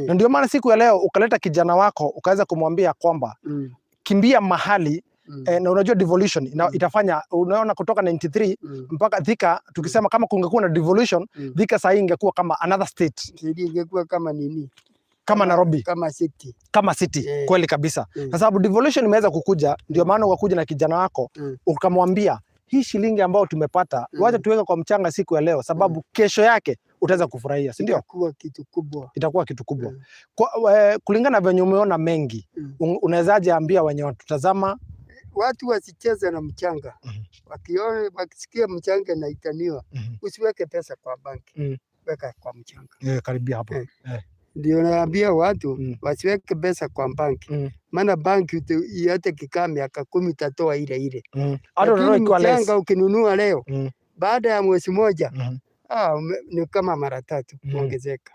Na ndio maana siku ya leo ukaleta kijana wako ukaweza kumwambia kwamba kimbia mahali na unajua devolution itafanya, unaona kutoka 93 mpaka Thika, tukisema kama kungekuwa na devolution, Thika saa hii ingekuwa kama another state. Ingekuwa kama nini? Kama Nairobi, kama city. Kweli kabisa. Kwa sababu devolution imeweza kukuja, ndio maana ukakuja na kijana wako ukamwambia hii shilingi ambayo tumepata, wacha tuweke kwa mchanga siku ya leo, sababu kesho yake utaweza kufurahia, si ndio? Itakuwa kitu kubwa. Kulingana venye umeona mengi, unawezaje ambia wenye watutazama watu wasicheze na mchanga? Wakisikia mchanga na itaniwa, usiweke pesa kwa banki, weka kwa mchanga. Karibia hapo. Ndio naambia watu wasiweke pesa kwa banki. Maana banki yote kikaa miaka 10 itatoa ile. Mchanga ukinunua leo, baada ya mwezi moja ni kama mara 3 kuongezeka.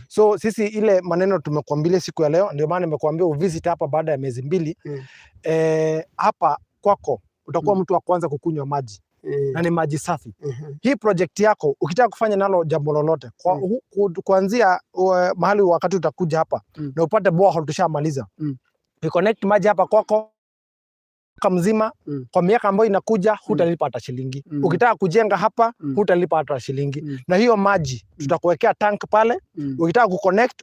So sisi ile maneno tumekuambia siku ya leo, ndio maana nimekuambia uvisit hapa baada ya miezi 2. Hapa kwako utakuwa mtu wa kwanza kukunywa maji. Na ni maji safi. Hii project yako ukitaka kufanya nalo jambo lolote, kuanzia mahali wakati utakuja hapa na upate borehole tushamaliza. Connect maji hapa kwako mzima kwa miaka ambayo inakuja, hutalipa hata shilingi. Ukitaka kujenga hapa, hutalipa hata shilingi. Na hiyo maji tutakuwekea tank pale. Ukitaka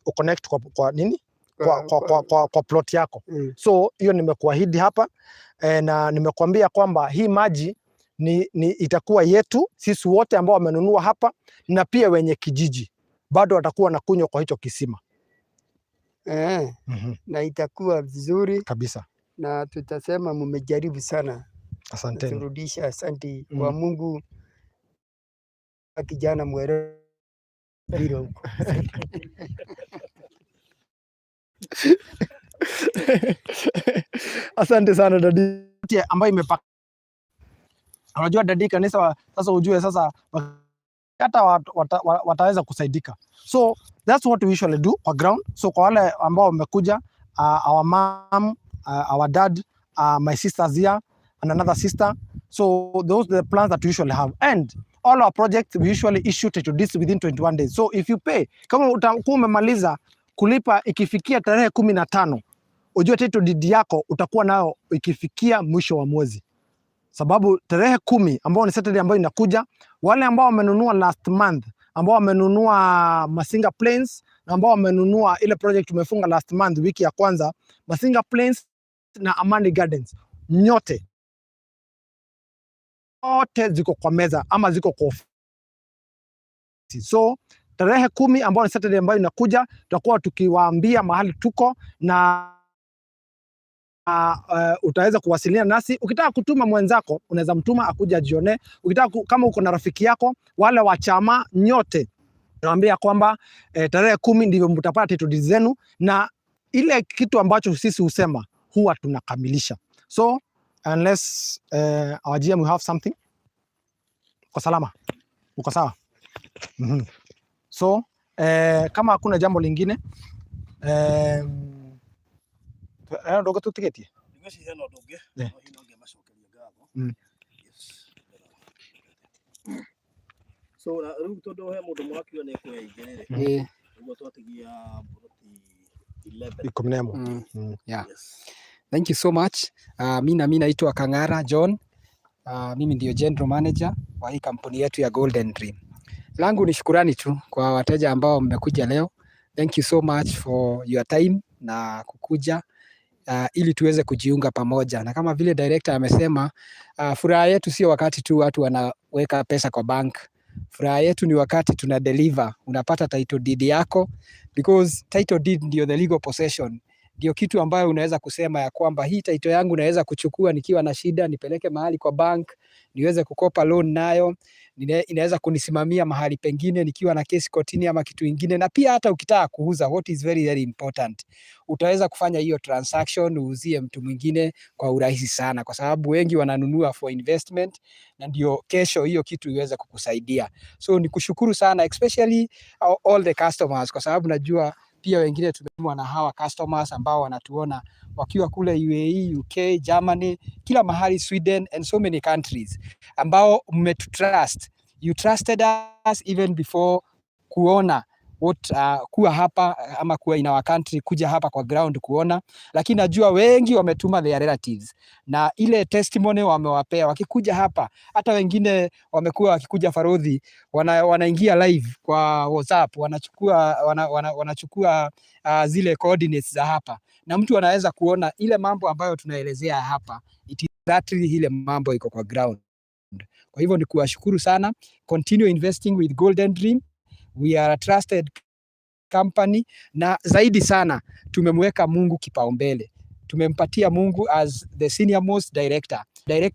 uconnect kwa nini? Kwa plot yako. So hiyo nimekuahidi hapa, na nimekuambia kwamba hii maji itakuwa yetu sisi wote ambao wamenunua hapa, na pia wenye kijiji bado watakuwa na kunywa kwa hicho kisima. Na itakuwa vizuri kabisa. na tutasema mmejaribu sana. Asanteni. Turudisha asante kwa Mungu. Kijana mwerevu bila huko. Asante sana dadi ambayo imepaka. Unajua dadi kanisa sasa, ujue sasa hata wataweza kusaidika. So that's what we usually do kwa ground. So kwa wale ambao wamekuja, our mom, our dad, my sisters here and another sister. So those are the plans that we usually have. And all our projects we usually issue title deeds within 21 days. So if you pay, kama utakuwa umemaliza kulipa ikifikia tarehe 15, ujue title deed yako utakuwa nayo ikifikia mwisho wa mwezi. Sababu tarehe 10 ambao ni Saturday ambayo inakuja, wale ambao wamenunua last month, ambao wamenunua Masinga Plains na ambao wamenunua ile project tumefunga last month wiki ya kwanza, Masinga Plains na Amani Gardens, nyote ziko kwa meza ama ziko kwa ofisi. So tarehe 10 ambao ni Saturday ambayo inakuja, tutakuwa tukiwaambia mahali tuko na utaweza kuwasiliana nasi. Ukitaka kutuma mwenzako unaweza mtuma akuja jione. Ukitaka kama uko na rafiki yako, wale wa chama nyote naambia kwamba tarehe 10 ndivyo mtapata title deeds zenu, na ile kitu ambacho sisi husema huwa tunakamilisha. So unless our GM we have something. Uko salama? Uko sawa? So kama hakuna jambo lingine ndogo tutiketi. So na rĩu tondũ he mũndũ mũrakĩona nĩ kwĩingĩrĩre nĩguo twatigia buroti 11. Yeah. Thank you so much. Mimi naitwa Kang'ara John. Mimi ndio general manager wa hii kampuni yetu ya Golden Dream. Langu ni shukurani tu kwa wateja ambao mmekuja leo. Thank you so much for your time na kukuja ili tuweze kujiunga pamoja. Na kama vile director amesema, furaha yetu sio wakati tu watu wanaweka pesa kwa bank. Furaha yetu ni wakati tuna deliver, unapata title deed yako, because title deed ndio the legal possession. Ndio kitu ambayo unaweza kusema ya kwamba hii title yangu naweza kuchukua nikiwa na shida, nipeleke mahali kwa bank, niweze kukopa loan nayo, inaweza kunisimamia mahali pengine nikiwa na kesi kotini ama kitu kingine. Na pia hata ukitaka kuuza, what is very very important, utaweza kufanya hiyo transaction uuzie mtu mwingine kwa urahisi sana, kwa sababu wengi wananunua for investment na ndio kesho hiyo kitu iweze kukusaidia. So nikushukuru sana, especially all the customers, kwa sababu najua pia wengine tumemwa na hawa customers ambao wanatuona wakiwa kule UAE, UK, Germany, kila mahali, Sweden and so many countries, ambao mmetutrust. You trusted us even before kuona kuwa hapa ama kuwa in our country, kuja hapa kwa ground kuona. Lakini najua wengi wametuma their relatives na ile testimony wamewapea wakikuja hapa. Hata wengine wamekuwa wakikuja Farodhi, wanaingia live kwa WhatsApp, wanachukua zile coordinates za hapa, na mtu anaweza kuona ile mambo ambayo tunaelezea hapa, it is exactly ile mambo iko kwa ground. Kwa hivyo ni kuwashukuru sana. Continue investing with Golden Dream. We are a trusted company, na zaidi sana tumemweka Mungu kipaumbele. Tumempatia Mungu as the senior most director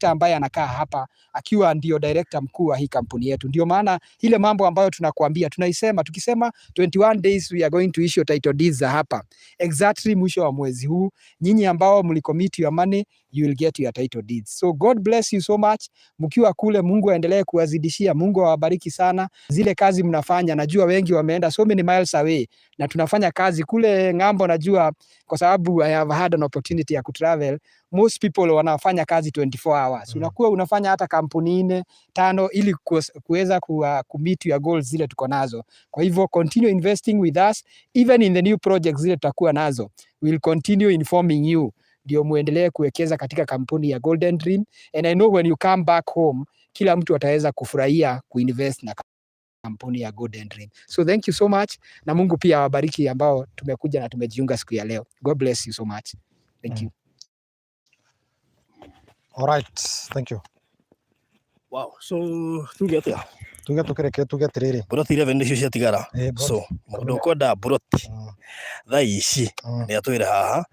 ambaye anakaa hapa akiwa ndio director mkuu wa hii kampuni yetu. Ndio maana ile mambo ambayo tunakuambia tunaisema, tukisema 21 days we are going to issue title deeds za hapa, exactly mwisho wa mwezi huu, nyinyi ambao mlicommit your money, you will get your title deeds. So God bless you so much. Mkiwa kule, Mungu aendelee kuwazidishia, Mungu awabariki sana. Zile kazi mnafanya, najua wengi wameenda so many miles away, na tunafanya kazi kule ng'ambo, najua kwa sababu I have had an opportunity ya kutravel. Most people wanafanya kazi 24 hours. Unakuwa unafanya hata kampuni 4, 5 ili kuweza kumeet your goals zile tuko nazo. Kwa hivyo continue investing with us, even in the new projects zile tutakuwa nazo. We will continue informing you, ndio muendelee kuwekeza katika kampuni ya Golden Dream. And I know when you come back home, kila mtu ataweza kufurahia kuinvest na kampuni ya Golden Dream. So thank you so much, na Mungu pia awabariki ambao tumekuja na tumejiunga siku ya leo. God bless you so much. Thank you. All right, thank you. Wow, so tugetea tuge tukereke tuge atiriri buroti 11 nicio ciatigara so mundu kwenda buroti thaa ici ni atwire haha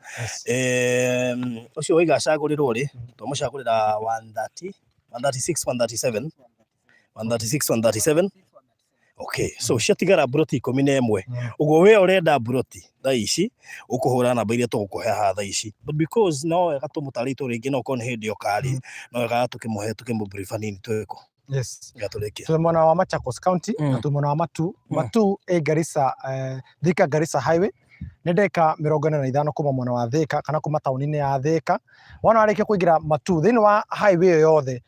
ucio waiga cagurirwo ri tumucagurira 130 136 137 okay so ciatigara buroti 11 ugo we urenda buroti thaa ici ukuhura namba iria tugukuhe haha thaa ici but because no wega tumutarito ringi no kone hindi okari no wega tukimuhe tukimubrief nini tweko. Yes. So mwana wa Machakos County na tu mwana wa Matu Garissa Thika Garissa Highway nä ndeka 45 kuma mwana wa Thika kana kuma tauni-inä ya Thika wana warĩkia kũingĩra Matu thĩinĩ wa highway ĩyo yothe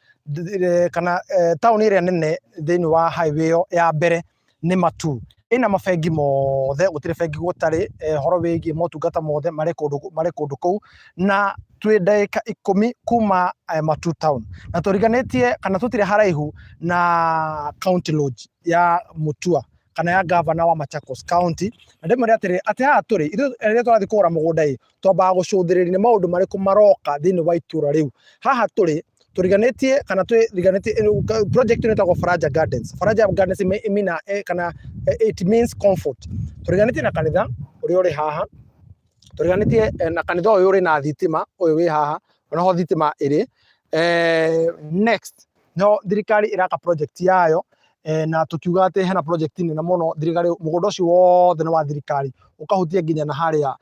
kana tauni ĩrĩa nene thĩinĩ wa highway ĩyo ya mbere nĩ Matu ĩna mabengi mothe gũtirĩ bengi gũtarĩ horo wĩgiĩ motungata mothe marĩ kũndũ kũu na twĩ ndagĩka 10 kuma Matu town na tũriganĩtie kana tũtirĩ haraihu na county lodge ya Mutua kana ya governor wa Machakos County na ndĩmwĩre atĩrĩ atĩ haha tũrĩ rĩrĩa tũrathiĩ kũgũra mũgũnda ĩ twambaga gũcũthĩrĩria nĩ maũndũ marĩkũ maroka thĩinĩ wa itũra rĩu haha tũrĩ tũriganĩtie kana twĩriganĩtie project ĩtagwo Faraja Gardens. Faraja Gardens imina kana it means comfort. Tũriganĩtie na kanitha ũrĩa ũrĩ haha tũriganĩtie na kanitha ũyũ ũrĩ na thitima ũyũ wĩ haha onaho thitima ĩrĩ next no thirikari ĩraka project yayo na tukiuga atĩ hena project nene mũno thirikari mũgũnda ũcio wothe nĩ wa thirikari ũkahutia nginya na harĩa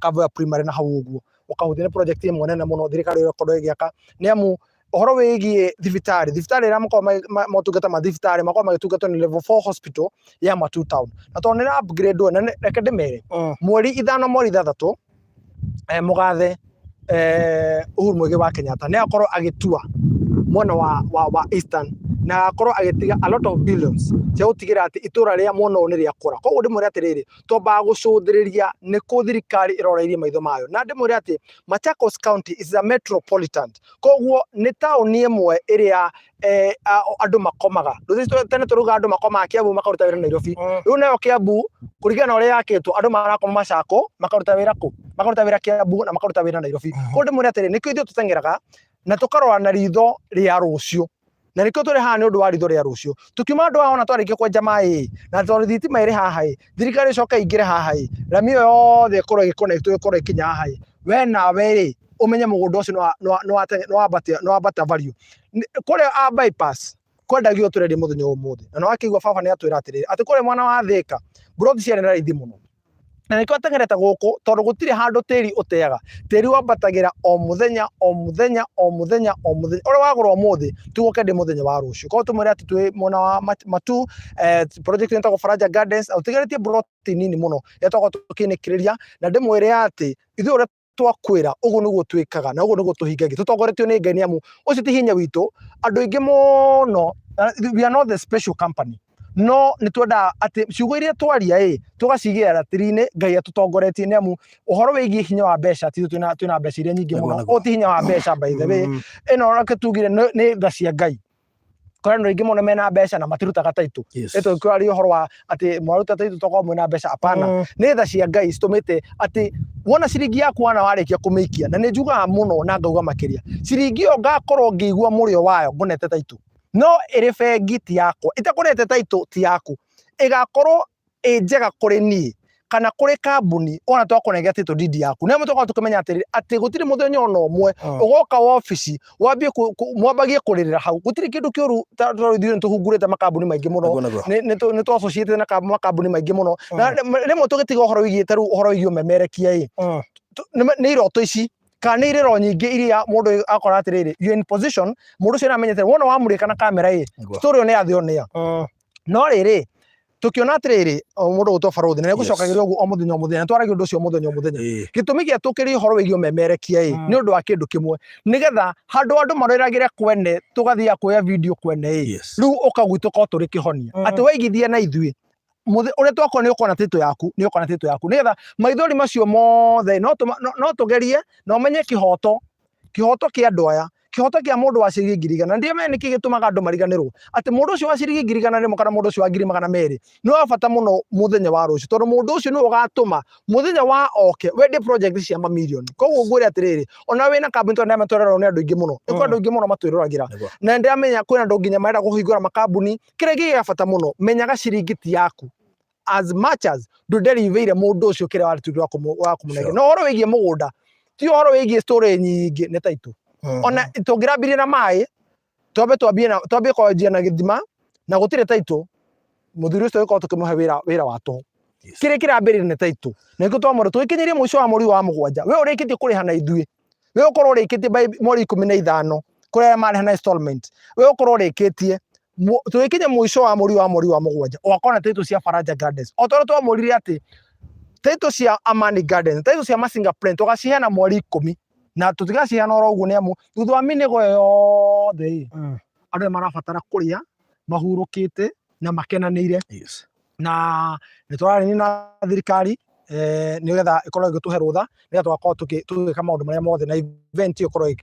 Kavoya primary na hau ũguo ũkahutia nĩ project ĩmwe nene mũno thirikari ĩkorwo ĩgĩaka nĩ amu ũhoro wĩgiĩ thibitarĩ ĩrĩa makoragwo motungata ma thibitarĩ makoragwo magĩtungatwo nĩ level 4 hospital ya Matu town na tondũ nĩ upgrade na reke ndĩmere mweri 5 mweri 3 mũgathe Uhuru Muigai wa Kenyatta nĩ akorwo agĩtua mwena wa Eastern na akorwo agĩtiga a lot of billions cia gũtigĩra atĩ itũra rĩa mwena ũyũ nĩ rĩakũra koguo ndĩmwĩre atĩrĩrĩ twambaga gũcũthĩrĩria nĩ kũ thirikari ĩroreirie maitho mayo na ndĩmwĩre atĩ Machakos County is a metropolitan koguo nĩ taũni ĩmwe ĩrĩa andũ makomaga tene tũruga andũ makomaga Kiambu makaruta wĩra Nairobi rĩu nayo Kiambu kũringana na ũrĩa yakĩtwo andũ marakoma Macako makaruta wĩra kũ makaruta wĩra Kiambu na makaruta wĩra Nairobi koguo ndĩmwĩre atĩrĩrĩ nĩkĩo ithuĩ tũteng'eraga na tũkarora na ritho rĩa rũciũ na nĩkĩo tũrĩ haha nĩ ũndũ wa ritho rĩa rũciũ tukiuma andũ haha na twarĩkia kwenja maĩ na tondũ thitima ĩrĩ haha thirikari ĩcoka ĩingĩre haha rami ĩyo yothe ĩkorwo ĩgĩconnectwo ĩkorwo ĩkinya haha we nawe ũmenye mũgũnda ũcio nĩ wambata value kũrĩa bypass kwendagio tũrendia mũthenya ũmũthĩ na nĩ wakĩigua baba nĩ atwĩra atĩrĩrĩ atĩ kũrĩa mwana wa Thika buroti ciarĩ na raithi mũno na nĩkĩo ateng'erete gũkũ tondũ gũtirĩ handũ tĩri ũteaga tĩri wambatagĩra o mũthenya ũrĩa wagũra ũmũthĩ tiguo kende mũthenya wa rũciũ koguo tũmwĩre atĩ twĩ mwena wa Matu project ĩtagwo Faraja Gardens ũtigarĩtie buroti nini mũno ĩtagwo tũkĩnĩkĩrĩria na ndĩmwĩre atĩ ithuĩ ũrĩa twakwĩra ũguo nĩguo twĩkaga na ũguo nĩguo tũhingagia tũtongoretio nĩ Ngai nĩ amu ũcio ti hinya witũ andũ aingĩ mũno we are not the special company no nĩ twenda atĩ ciugo iria twaria tũgacigĩra ratiri-inĩ Ngai atũtongoretie nĩ amu ũhoro wĩgiĩ hinya wa mbeca ti twĩna mbeca iria nyingĩ mũno o ti hinya wa mbeca by the way ĩno reke tugire nĩ tha cia Ngai kũrĩ andũ aingĩ mũno mena mbeca na matirutaga taitũ twaria ũhoro wa atĩ mwaruta taitũ tokorwo mwĩna mbeca apana nĩ tha cia Ngai citũmĩte atĩ wona ciringi yaku wana warĩkia kũmĩikia na nĩ njugaga mũno na ngauga makĩria ciringi ĩyo ngakorwo ngĩigua mũrĩo wayo ngũnete taitũ no ĩrĩ bengi ti yakwa ĩtakũrete taitũ ti yaku ĩgakorwo ĩ njega kũrĩ niĩ kana kũrĩ kambuni ona twakũnengera taitũ ndindi yaku nĩ amu tũkorwo tũkĩmenya atĩ gũtirĩ mũthenya ona ũmwe ũgoka wabici mwambagie kũrĩrĩra hau gũtirĩ kĩndũ kĩũru tondũ ithuĩ nĩ tũhungurĩte makambuni maingĩ mũno nĩ tũ-associated na makambuni maingĩ mũno na rĩmwe tũgĩtiga ũhoro wĩgiĩ ta rĩu ũhoro wĩgiĩ ũmemerekia nĩ iroto ici kana nĩ irĩro nyingĩ iria mũndũ akora atĩrĩrĩ you in position mũndũ ũcio nĩamenyete wona wamũrĩka na kamera story ĩyo nĩ yathionĩa no rĩrĩ tukiona atĩrĩrĩ mũndũ gũtwa barothi na nĩgũcokagĩria ũguo o mũthenya na twaragia ũndũ ũcio mũthenya gĩtũmi gĩa tũkĩrĩ ũhoro wĩgiĩ ũmemerekia nĩ ũndũ wa kĩndũ kĩmwe nĩgetha handũ andũ maroragĩre kwene tũgathiĩ kuoya video kwene rĩu ũkagwitũka tũrĩ kĩhonia atĩ waigithia na ithuĩ ũrĩa twakwo nĩ ũkona taitũ yaku nĩgetha maithori macio mothe no tũgerie na ũmenye kĩhoto kĩa andũ aya kihoto kia mundu wa ciringi ngiri igana ndiye me niki gitumaga andu mariganirwo ati mundu ucio wa ciringi ngiri igana rimo kana mundu ucio wa ngiri magana meri no abata muno muthenya wa rucio tondu mundu ucio no ugatuma muthenya wa oke wendi project cia mamilioni koguo ngwire atiriri ona wina kambuni tondu amatorero ni andu ingi muno iko andu ingi muno matwiruragira na ndi amenya kwina andu nginya marenda kuhingura makambuni kire giga bata muno menyaga ciringi ti yaku as much as do deliver mundu ucio kire wa tudu wa kumunege no horo wigie mugunda ti horo wigie story nyingi ne taitu ona tungirambire na mai twambie kwanjia na githima na gutire taitu muthuri ucio ko tukimuhe wira wato kire kirambire ne taitu na iko twamura twikinyirie mwisho wa muri wa mugwanja we urikitie kuriha na ithue we ukorwo urikitie by mweri 15 kuria marĩha na installment we ukorwo urikitie twikinye mwisho wa muri wa mugwanja wakona taitu cia Faraja Gardens otoro twamurire ati taitu cia Amani Gardens taitu cia Masinga Plain tugaciheana mweri 10 na tutigaciheana oro uguo niamu thutha wa minigo yothe andu marabatara kuria mahurukite na makenanire na nitwarani na thirikari nigetha ikorwo igituhe rutha nigetha tugakorwo tugika maundu maria mothe na event ikorwo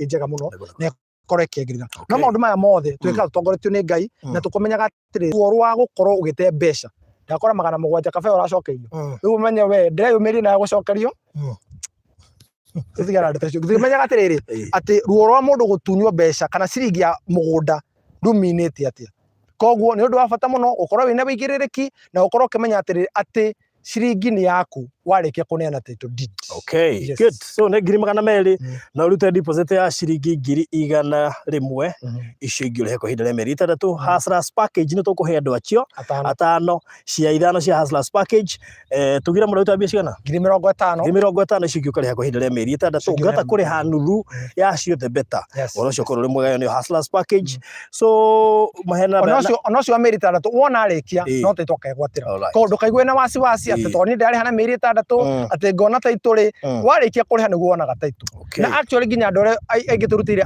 njega muno na ikorwo ikiagirira no maundu maya mothe twika tutongoretio ni Ngai na tukumenyaga atiri ruo rwa gukorwo ugite mbeca ndakora 700 kabe uracokeirio riu umenye we ndireyumirie na gucokerio tutigara ndeto tumenyaga atiriri ati ruo rwa mundu gutunywo mbeca kana ciringi ya mugunda nduminite atia koguo ni undu wa bata muno ukorwo wina wigiririki na ukorwo ukimenya atiriri ati ciringi ni yaku warikia kuneana title deed. Okay, yes. Good. So ne ngiri magana meri na urute deposit ya ciringi ngiri igana rimwe icio ingĩ ũrĩhe kwa ihinda rĩa mĩeri 3 hustlers package nĩ tũkũhe andũ acio atano cia ithano cia hustlers package tugira mũndũ ũtambia cigana 50 icio ingĩ ũkarĩha kwa ihinda rĩa mĩeri 3 ũngĩhota kũrĩha nuthu ya cio the better ũhoro ũcio ũkorwo ũrĩ mwega nĩ hustlers package so mahena ona ũcio wa mĩeri 3 wona arĩkia no tũtoke gwatĩra ko ndũkaigue na wasiwasi atĩ tondũ ndarĩha na mĩeri 3 ati ngona taitũ warikia kuriha niguo wonaga taitũ na actually nginya andu aingĩ turutire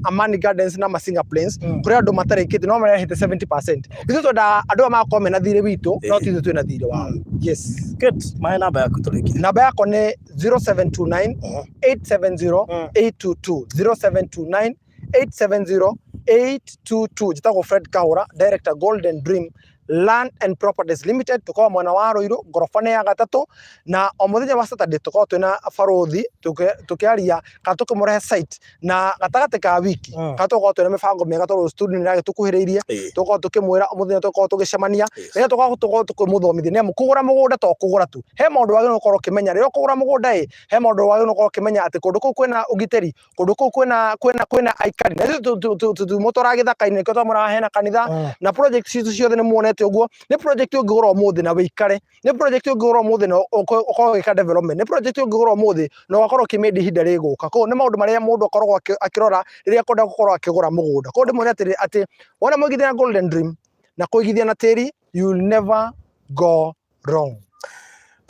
Amani Gardens na Masinga Plains kuria andu matarĩkĩte no marehete 70% ithu tonda andu makorwo mena thirĩ witũ no tithu twina thirĩ wao. Yes, good. My namba yaku tũrĩkie. Namba yako nĩ 0729 870 822 0729 870 822 jitagwo Fred Kahura, Director Golden Dream Land and Properties Limited tukao mwana wa Ruiru ngorofane ya gatatu na omuthenya wa Saturday tukao twina barothi tukiaria katukimure site na gatagate ka wiki katukao twina mibango mega toro student nage tukuhiriirie tukao tukimwira omuthenya tukao tugicemania rĩrĩa tukao tukumuthomithia nĩ kugura mugunda to kugura tu he maundu wagĩ no kimenya rĩrĩa kugura mugunda he maundu wagĩ no kimenya ati kundu kuu kwina ugiteri kundu kuu kwina aikari na motora githaka-inĩ kĩo twamũra hena kanitha na project citu ciothe nĩ muonete uguo ni project ungigura umuthi na wikare ni project ungigura umuthi na ukorwo gika development ni project ungigura umuthi na ukorwo kimedi ihinda riguka ko ni maundu maria mundu akoragwo akirora riria kwenda gukorwo akigura mugunda ko ndimwira ati wona mwigithia na Golden Dream na kuigithia na tiri you will never go wrong.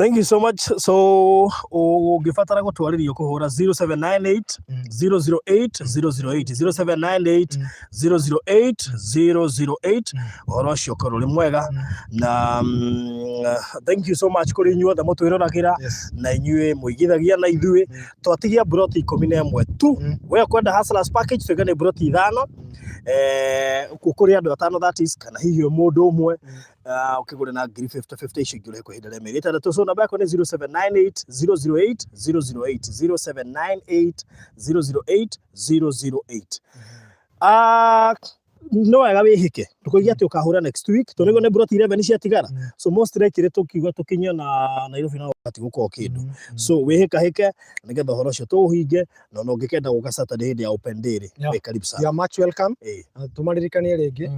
Thank you so much. So ungifatara gutwaririo kuhura 0798 008 008 0798 008 008 oro cio korwo ri mwega na thank you so much kuri inyuothe mutwirораgira na inyue muigithagia na ithui twatigia broti 11 tu we kwenda hustlers package twigane broti 5 kuri andu 5 that is kana hiyo mundu umwe ukigura na ngiri 50 shingire kwa ihinda rĩa mĩeri 3 so namba yako nĩ 0798 008 008 008 no wega wihike tukoigia ati ukahura next week tonigo ne broti 11 cia tigara so most likely tukiuga tukinya na Nairobi na wakati guko kindu so wihika hike nigetha horo cio tuhinge no no ngikenda guka Saturday hindi ya open day karibu sana you are much welcome tumaririkanie ringi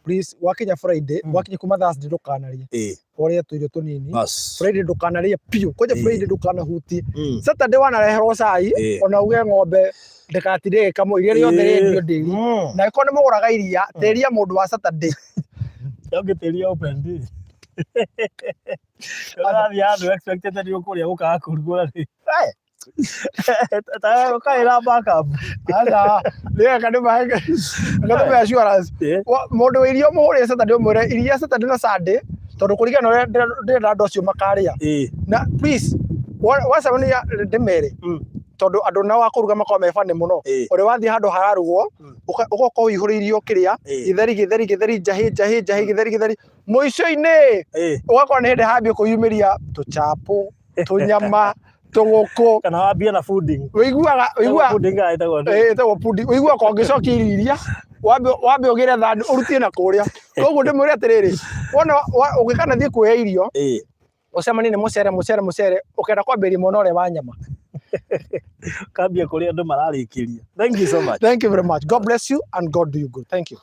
please wakinya Friday wakinya kuma Thursday ndukanarie oria tuirio tunini Friday ndukanarie piu koja Friday ndukanahutie Saturday wanareherwo cai ona uge ng'ombe ndekatire kamo iria riothe rendio ndiri na iko ni muguraga iria teria mundu wa Saturday yongeteria open day arathia andu expected ni ukuria gukaga kurugura ri ta kaira backup ala le kadu bahanga kadu assurance mundu irio muhure Saturday muhure iria Saturday na Sunday tondu kurigana ndenda ndocio makaria na please wasa ni ndemere tondu andu nao akuruga makao mebane muno uri wathi handu hararugwo ugoka uihuriirio kiria githeri njahi githeri muico-ini ugakora ni hindi hambia kuyumiria tuchapo tunyama tuguku kana wambia na fooding wiguaga etagwo pudding wiguaga kongicokia iria wambe ugire thani urutie na kuria koguo ndimwire atiriri wona ugikana thie kuoya irio ucemanie ni mucere ukenda kwambiria mwena uria wa nyama kambia kuria andu mararikiria. Thank you so much. Thank you very much. God bless you and God do you good. Thank you.